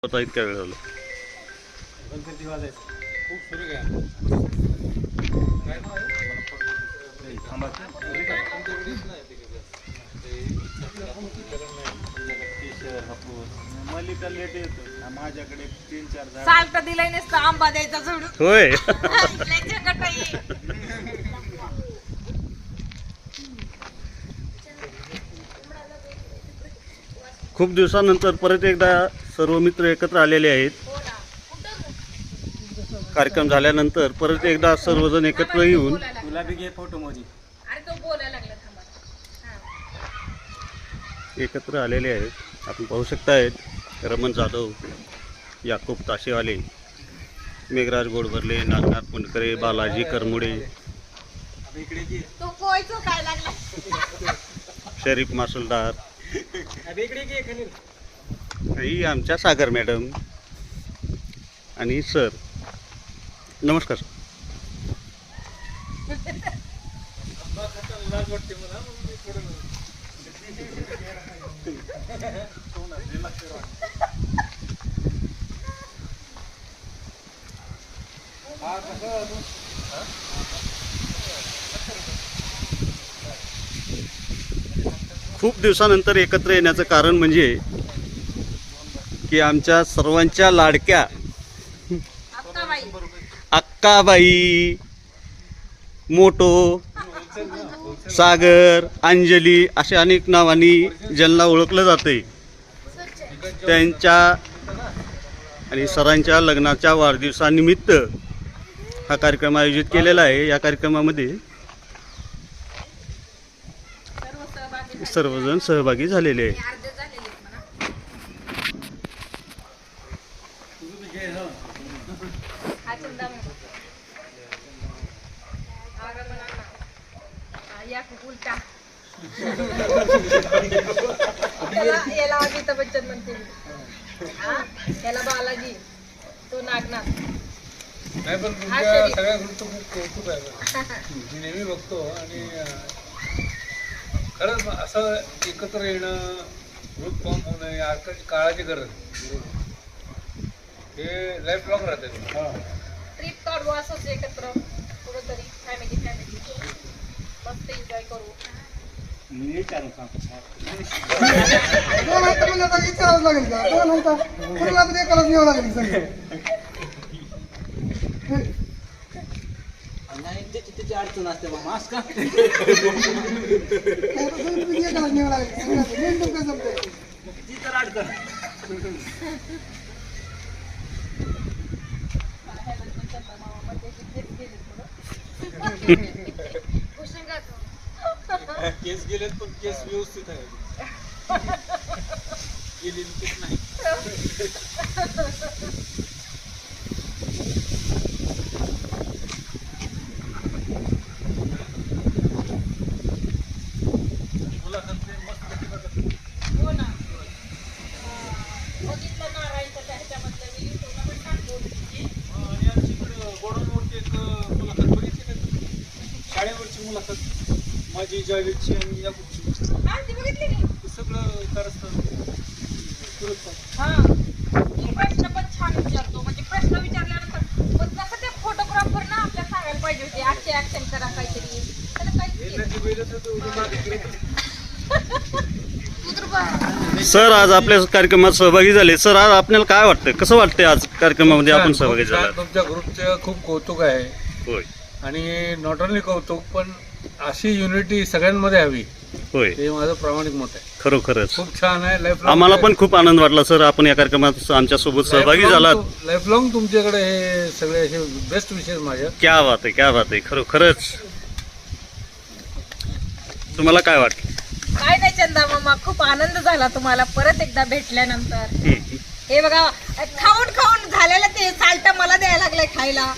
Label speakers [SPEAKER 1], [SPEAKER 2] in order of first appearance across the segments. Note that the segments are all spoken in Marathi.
[SPEAKER 1] आता इतक्या वेळ झाला
[SPEAKER 2] मलिका लेट येतो माझ्याकडे 3-4
[SPEAKER 3] साल्ट दिलंय नसतं आंबा द्यायचा सोडून.
[SPEAKER 1] होय. खूप दिवसानंतर परत एकदा सर्व मित्र एकत्र आलेले आहेत. कार्यक्रम झाल्यानंतर परत एकदा सर्वजण एकत्र येऊन
[SPEAKER 2] तुला बी घे फोटो मोजी.
[SPEAKER 3] अरे तो बोलायला लागला थांबा.
[SPEAKER 1] एकत्र आलेले आहेत. आपण पाहू शकतायत रमण जाधव, याकूब ताशेवाले, मेघराज गोडभरले, नागनाथ पुणकरे, बालाजी करमुडे,
[SPEAKER 3] तो कोयचो काय लागला.
[SPEAKER 1] शरीफ मासुलदार, ही आमच्या सागर मॅडम आणि सर. नमस्कार. खूप दिवसानंतर एकत्र येण्याचं कारण म्हणजे की आमच्या सर्वांच्या लाडक्या
[SPEAKER 3] अक्काबाई.
[SPEAKER 1] अक्काबाई, मोटो, सागर, अंजली अशा अनेक नावांनी ज्यांना ओळखलं जाते त्यांच्या आणि सरांच्या लग्नाच्या वाढदिवसानिमित्त हा कार्यक्रम आयोजित केलेला आहे. या कार्यक्रमामध्ये सर्वजण सहभागी झालेले आहे.
[SPEAKER 3] अर्धे झालेले म्हणा. हा चंदा म्हणा. आगा म्हणा ना. या खूप उलटा. याला अमिताभ बच्चन म्हणते. याला बालाजी, तो नागनाथ.
[SPEAKER 4] नाही पण तुमच्या सगळ्या गोष्टी खूप कौतुक आहे. मी नेहमी बघतो आणि खरंच असं एकत्र येणं, ग्रुप फॉर्म होणं या आजकालची काळाची गरज. हे लाईफ लॉंग राहते.
[SPEAKER 3] ट्रिप काढू असंच एकत्र कुठंतरी फॅमिली मस्त एन्जॉय करू.
[SPEAKER 2] मी विचारू का नाही त्याची अडचण असते बाबा असं का ती तर अडचण. केस गेलेत पण केस व्यवस्थित आहे. गेलेली केस नाही.
[SPEAKER 3] हो ना. बघितलं नारायणच्या ह्याच्यामधलं मी युट्यूबला पण टाकलं होतं तिची.
[SPEAKER 2] आणि आमच्याकडे गोडाऊनवरती एक मुलाखत बघितली का? शाळेवरची मुलाखत माझी जावेदची आणि याकूबची.
[SPEAKER 3] हा ती बघितली की.
[SPEAKER 2] ते सगळं कारस्थान सुरत.
[SPEAKER 3] हा. मी प्रश्न पण छान विचारतो. म्हणजे प्रश्न विचारल्यानंतर पण कसं ते फोटोग्राफर ना आपल्याला सांगायला पाहिजे होते आजचे ऍक्शन करा काहीतरी. त्याला काहीच केलं.
[SPEAKER 1] सर आज आपल्या कार्यक्रमात सहभागी झाले. सर आज आपल्याला काय वाटतं, कसं वाटतंय आज कार्यक्रमामध्ये आपण सहभागी
[SPEAKER 4] खूप छान.
[SPEAKER 1] झाला?
[SPEAKER 4] तुमच्या ग्रुपचं खूप कौतुक आहे.
[SPEAKER 1] होय
[SPEAKER 4] आणि नॉट ओनली कौतुक पण अशी युनिटी सगळ्यांमध्ये हवी
[SPEAKER 1] होय,
[SPEAKER 4] हे माझं प्रामाणिक मत आहे.
[SPEAKER 1] खरोखरच
[SPEAKER 4] खूप छान आहे. लाईफ
[SPEAKER 1] आम्हाला पण खूप आनंद वाटला सर, आपण या कार्यक्रमात आमच्या सोबत सहभागी झालात.
[SPEAKER 4] लाईफ लॉंग तुमच्याकडे हे सगळे असे बेस्ट विषय माझ्या.
[SPEAKER 1] क्या बात आहे, क्या बात आहे. खरोखरच तुम्हाला काय वाटलं?
[SPEAKER 3] काय नाही चंदा मामा, खूप आनंद झाला तुम्हाला परत एकदा भेटल्यानंतर. हे बघा खाऊन खाऊन झालेलं ते साल्ट मला द्यायला लागलंय खायला.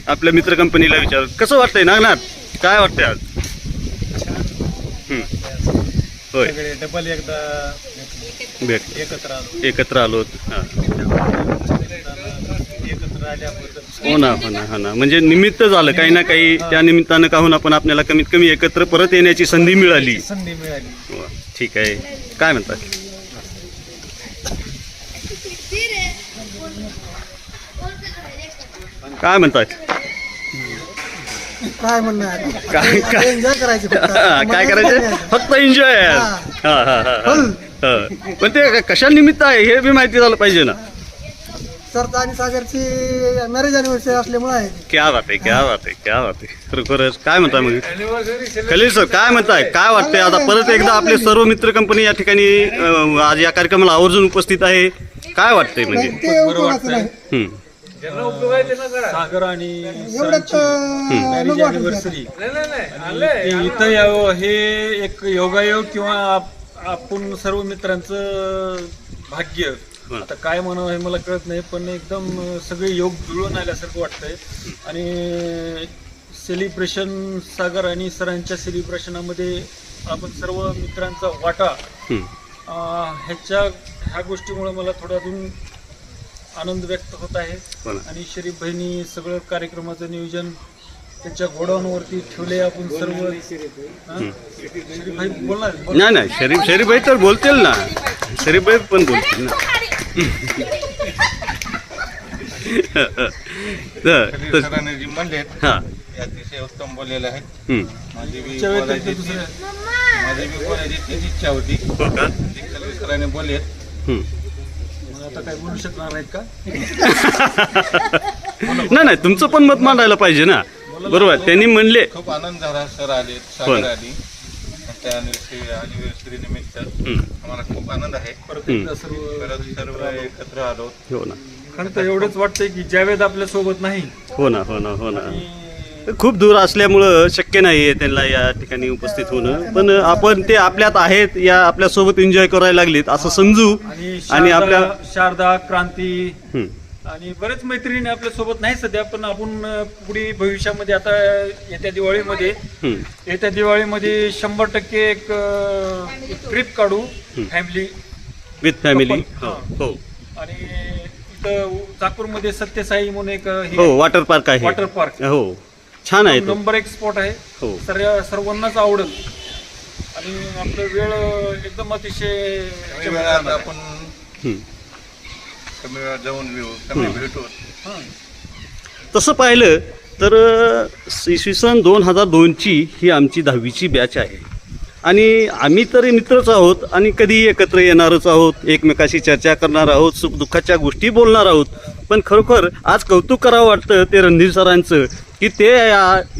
[SPEAKER 1] आपल्या मित्र कंपनीला विचार कसं वाटतंय नागनाथ, काय वाटतंय आज? होय
[SPEAKER 2] सगळे डबल एकदा
[SPEAKER 1] भेट एकत्र आलोत. हां एकत्र आल्याबद्दल हो ना हो ना हो ना, म्हणजे निमित्त झालं काही ना काही, त्या निमित्तानं का होईना पण आपल्याला कमीत कमी एकत्र परत येण्याची संधी मिळाली.
[SPEAKER 2] संधी मिळाली.
[SPEAKER 1] ठीक आहे. काय म्हणतात? काय म्हणतात?
[SPEAKER 5] काय म्हणणं आहे?
[SPEAKER 1] काय काय
[SPEAKER 5] एन्जॉय करायचं फक्त.
[SPEAKER 1] काय करायचं? फक्त एन्जॉय. पण ते कशा निमित्त आहे हे बी माहिती झालं पाहिजे ना.
[SPEAKER 5] सरचा आणि सागरची मॅरेज अॅनिव्हर्सरी असल्यामुळे आहे.
[SPEAKER 1] क्या बात आहे, क्या बात आहे, क्या बात आहे. खरोखरच काय म्हणताय मग
[SPEAKER 4] Anniversary
[SPEAKER 1] खलील सर? काय म्हणताय? काय वाटतंय आता परत एकदा आपले सर्व मित्र कंपनी या ठिकाणी आज या कार्यक्रमाला आवर्जून उपस्थित आहे. काय वाटतंय म्हणजे?
[SPEAKER 5] ते उपयोगाचं नाही.
[SPEAKER 4] ज्यांना उपयोग आहे त्यांना करा.
[SPEAKER 2] सागर आणि
[SPEAKER 5] एवढंच
[SPEAKER 2] मॅरेज
[SPEAKER 5] नको वाटत.
[SPEAKER 2] अॅनिव्हर्सरी
[SPEAKER 4] नाही आलंय
[SPEAKER 2] इथं यावं हे एक योगायोग किंवा आपण सर्व मित्रांचं भाग्य. आता काय म्हणावं हे मला कळत नाही, पण एकदम सगळे योग जुळून आल्यासारखं वाटतंय. आणि सेलिब्रेशन सागर आणि सरांच्या सेलिब्रेशनामध्ये आपण सर्व मित्रांचा वाटा ह्या गोष्टीमुळे मला थोडा अजून आनंद व्यक्त होत आहे.
[SPEAKER 1] हो ना.
[SPEAKER 2] आणि शरीफ भाईनी सगळं कार्यक्रमाचं नियोजन त्यांच्या गोडाऊनवरती ठेवले. आपण सर्व शरीफ भाई बोलणार.
[SPEAKER 1] नाही नाही, शरीफ भाई तर बोलतील ना. शरीफ भाई पण बोलतील ना.
[SPEAKER 4] सरांनी जी म्हणलेत
[SPEAKER 1] हा.
[SPEAKER 4] ते अतिशय उत्तम बोललेले आहेत. माझी बी
[SPEAKER 2] च्या व्यतिरिक्त
[SPEAKER 4] बोलायची
[SPEAKER 2] दुसरं
[SPEAKER 4] तीच इच्छा होती.
[SPEAKER 1] हो का?
[SPEAKER 4] जी सरांनी बोललेत
[SPEAKER 2] मग आता काय बोलू शकणार नाहीत का?
[SPEAKER 1] नाही नाही, तुमचं पण मत मांडायला पाहिजे ना. बरोबर, त्यांनी म्हणले.
[SPEAKER 4] खूप आनंद झाला. सर आले, सागर आली. त्या अॅनिव्हर्सरी निमित्त आम्हाला खूप आनंद आहे.
[SPEAKER 2] परत एकदा सर्व
[SPEAKER 4] सर्व एकत्र आलो.
[SPEAKER 1] हो ना,
[SPEAKER 2] खरं तर एवढंच वाटतंय की जावेद आपल्या सोबत नाही.
[SPEAKER 1] हो ना, हो ना, हो ना. खूप दूर असल्यामुळं शक्य नाही आहे त्यांना या ठिकाणी उपस्थित होणं. पण आपण ते आपल्यात आहेत, या आपल्यासोबत एन्जॉय करायला लागलीत असं समजू. आणि आपल्या
[SPEAKER 2] शारदा, क्रांती
[SPEAKER 1] हं.
[SPEAKER 2] आणि बरेच मैत्रिणी आपल्या सोबत नाही सध्या, पण आपण पुढे भविष्यामध्ये आता येत्या दिवाळीमध्ये 100% एक ट्रिप काढू फॅमिली
[SPEAKER 1] विथ फॅमिली.
[SPEAKER 2] आपण,
[SPEAKER 1] हो
[SPEAKER 2] आणि इथं चाकूरमध्ये सत्यसाई म्हणून एक
[SPEAKER 1] हो, वॉटर पार्क आहे.
[SPEAKER 2] वॉटर पार्क
[SPEAKER 1] हो, छान आहे तो.
[SPEAKER 2] नंबर 1 स्पॉट आहे.
[SPEAKER 1] हो.
[SPEAKER 2] सर्वांनाच आवडेल. आणि आपलं वेळ एकदम अतिशय
[SPEAKER 4] कमी वेळात आपण
[SPEAKER 1] हं.
[SPEAKER 4] कमी वेळात जाऊन येऊ, कमी भेटू.
[SPEAKER 1] तसं पाहिलं तर इसवी सन 2002ची ही आमची 10वीची बॅच आहे. आणि आम्ही तरी मित्रच आहोत आणि कधीही एकत्र येणारच आहोत. एकमेकाशी चर्चा करणार आहोत, सुखदुःखाच्या गोष्टी बोलणार आहोत. पण खरोखर आज कौतुक करावं वाटतं ते रणधीर सरांचं, की ते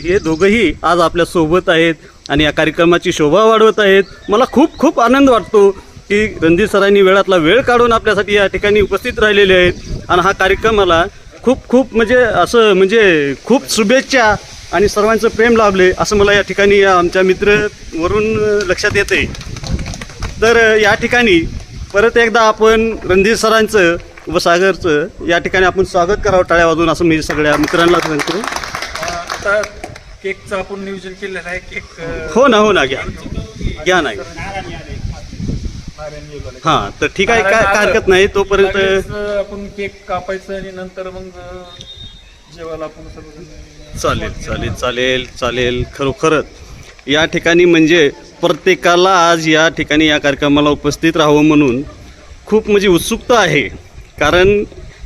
[SPEAKER 1] हे दोघंही आज आपल्यासोबत आहेत आणि या कार्यक्रमाची शोभा वाढवत आहेत. मला खूप खूप आनंद वाटतो की रणधीर सरांनी वेळातला वेळ काढून आपल्यासाठी या ठिकाणी उपस्थित राहिलेले आहेत. आणि हा कार्यक्रमाला खूप खूप म्हणजे खूप शुभेच्छा आणि सर्वांचं प्रेम लाभले असं मला या ठिकाणी आमच्या मित्रवरून लक्षात येते. तर या ठिकाणी परत एकदा आपण रणधीर सरांचं व सागरचं या ठिकाणी आपण स्वागत करावं टाळ्या वाजवून, असं मी सगळ्या मित्रांना सांगतो.
[SPEAKER 2] आता केकचं आपण नियोजन केलेलं आहे. केक
[SPEAKER 1] हो ना, हो ना, घ्या नाही. हां, तर ठीक आहे, काय हरकत नाही. तोपर्यंत
[SPEAKER 2] आपण केक कापायचं आणि नंतर मग जेवायला आपण सर्व
[SPEAKER 1] चालेल. खरोखरच या ठिकाणी म्हणजे प्रत्येकाला आज या ठिकाणी या कार्यक्रमाला उपस्थित राहावं म्हणून खूप म्हणजे उत्सुकता आहे. कारण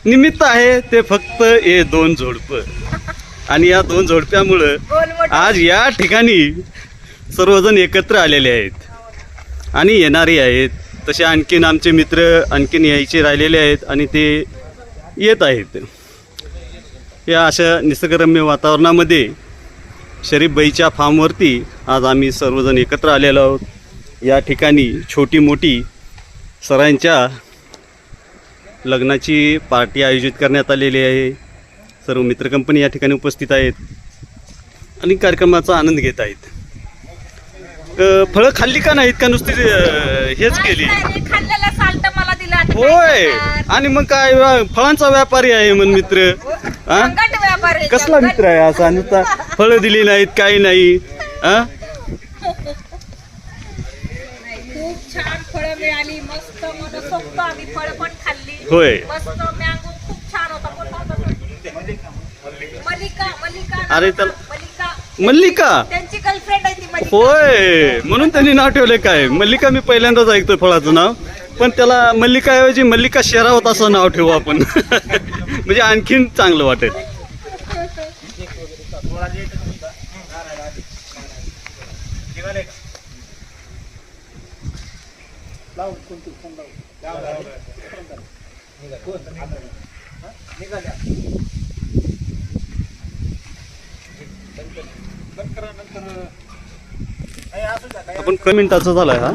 [SPEAKER 1] निमित्त आहे ते फक्त हे 2 जोडपं. आणि या 2 जोडप्यामुळं आज या ठिकाणी सर्वजण एकत्र आलेले आहेत आणि येणारे आहेत. तसे आणखीन आमचे मित्र आणखीन यायचे राहिलेले आहेत आणि ते येत आहेत. या अशा निसर्गरम्य वातावरणामध्ये शरीफबाईच्या फार्मवरती आज आम्ही सर्वजण एकत्र आलेलो आहोत. या ठिकाणी छोटी मोठी सरांच्या लग्नाची पार्टी आयोजित करण्यात आलेली आहे. सर्व मित्रकंपनी या ठिकाणी उपस्थित आहेत आणि कार्यक्रमाचा आनंद घेत आहेत. फळं खाल्ली का नाहीत का नुसती हेच केली?
[SPEAKER 3] खाल्लेला साल्ट मला दिला. आता काय
[SPEAKER 1] होय.
[SPEAKER 3] करणार?
[SPEAKER 1] आणि मग काय फळांचा व्यापारी आहे मन मित्र. हा,
[SPEAKER 3] संकट व्यापार आहे.
[SPEAKER 1] कसला मित्र आहे असा? नुसता फळं दिली नाहीत, काही नाही. हा,
[SPEAKER 3] खूप छान फळं मिळाली. मस्त मनसोक्त आम्ही फळं पण खाल्ली.
[SPEAKER 1] होय.
[SPEAKER 3] मस्त मँगो खूप छान होता. कोणता होता तो? मलिका.
[SPEAKER 1] अरे त्याला
[SPEAKER 3] मलिका.
[SPEAKER 1] मल्लिका.
[SPEAKER 3] त्यांची गर्लफ्रेंड आहे ती माझी.
[SPEAKER 1] होय, म्हणून त्यांनी नाव ठेवले काय मल्लिका. मी पहिल्यांदाच ऐकतोय फळाचं नाव, पण त्याला मल्लिकाऐवजी मल्लिका शेरावत असं नाव ठेवू आपण. म्हणजे आणखीन चांगलं वाटेल. आपण कमी मिनिटाचा झालाय हा.